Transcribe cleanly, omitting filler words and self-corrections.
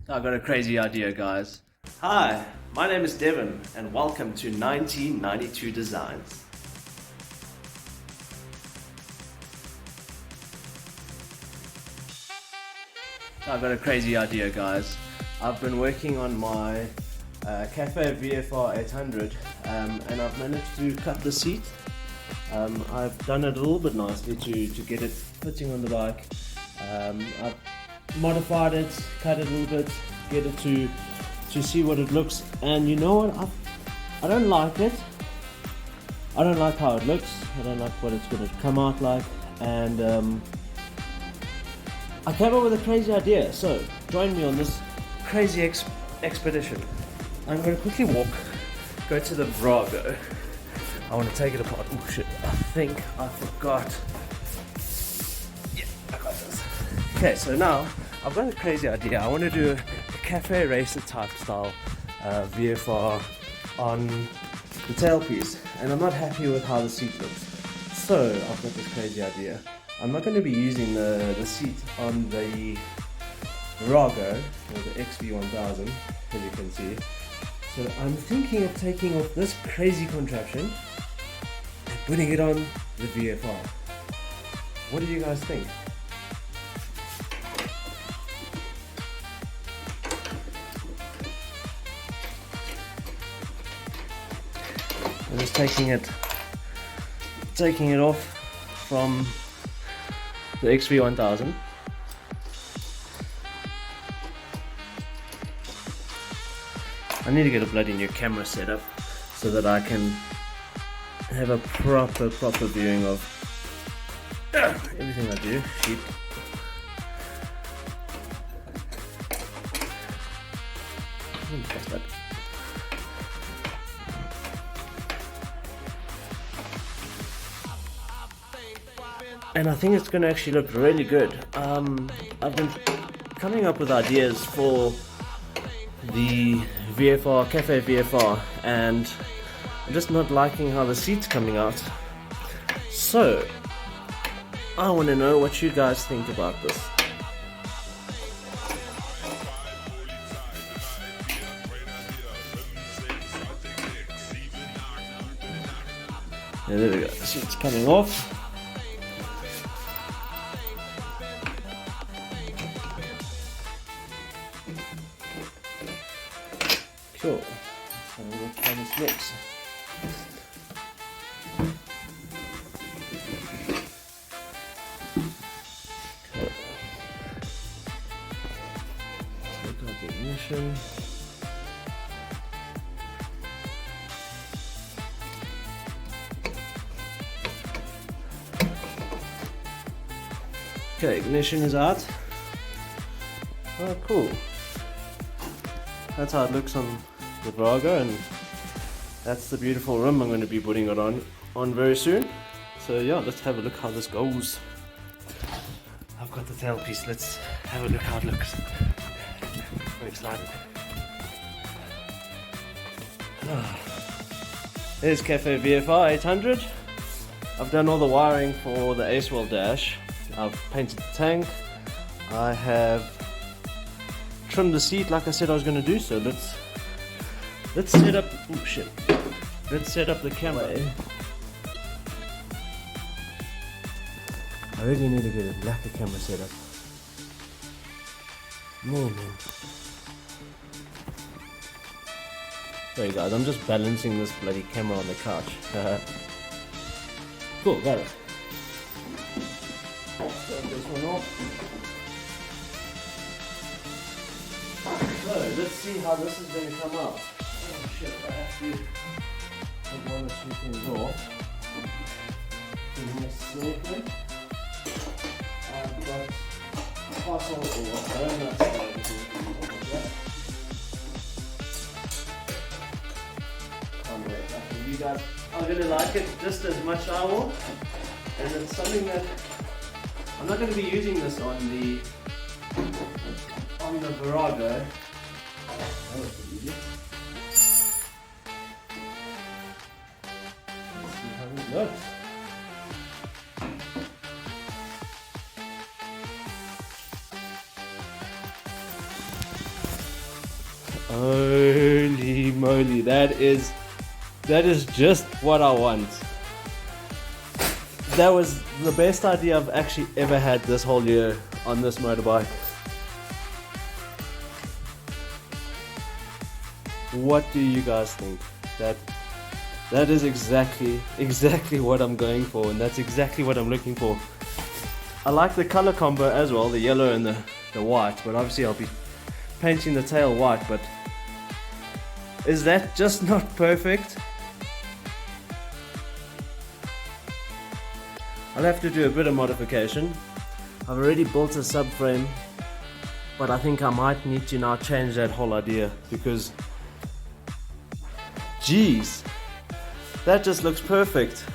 I got a crazy idea, guys. Hi, my name is Devin, and welcome to 1992 Designs. I got a crazy idea, guys. I've been working on my Cafe VFR 800 and I've managed to cut the seat. I've done it a little bit nicely to get it fitting on the bike. I've modified it, cut it a little bit, get it to see what it looks, and you know what, I don't like it. I don't like how it looks. I don't like what it's going to come out like, and I came up with a crazy idea. So join me on this crazy expedition. I'm going to quickly go to the Virago. I want to take it apart. Oh shit, I think I forgot. Yeah, I got this. Okay, so now I've got a crazy idea. I want to do a cafe racer type style VFR on the tailpiece, and I'm not happy with how the seat looks. So I've got this crazy idea. I'm not going to be using the seat on the Virago or the XV1000, as you can see. So I'm thinking of taking off this crazy contraption and putting it on the VFR. What do you guys think? I'm just taking it off from the XV1000. I need to get a bloody new camera set up so that I can have a proper viewing of everything I do. Sheep. And I think it's going to actually look really good. I've been coming up with ideas for the VFR, Cafe VFR, and I'm just not liking how the seat's coming out. So I want to know what you guys think about this. Yeah, there we go, the seat's coming off. Cool. So we'll try this next. Cool. Take out the ignition. Okay, ignition is out. Oh, cool. That's how it looks on the Virago, and that's the beautiful rim I'm going to be putting it on very soon. So yeah, let's have a look how this goes. I've got the tailpiece, let's have a look how it looks. I'm excited. There's Cafe VFR 800. I've done all the wiring for the ACEWELL dash. I've painted the tank. I have trimmed the seat like I said I was going to do. So let's set up. Oh shit! Let's set up the camera. I really need to get a blacker camera set up. Man. Sorry guys, I'm just balancing this bloody camera on the couch. Cool, got it. Turn this one off. So let's see how this is going to come out. Oh shit, I have to take one or two things off. Give me a second. I've got parcel or donuts that. You guys are going to like it just as much as I will. And it's something that I'm not going to be using this on the Virago. That was pretty easy. Let's see how it looks. Holy moly, that is just what I want. That was the best idea I've actually ever had this whole year on this motorbike. What do you guys think? That is exactly what I'm going for, and that's exactly what I'm looking for. I like the color combo as well, the yellow and the white, but obviously I'll be painting the tail white, but is that just not perfect? I'll have to do a bit of modification. I've already built a subframe, but I think I might need to now change that whole idea, because geez, that just looks perfect.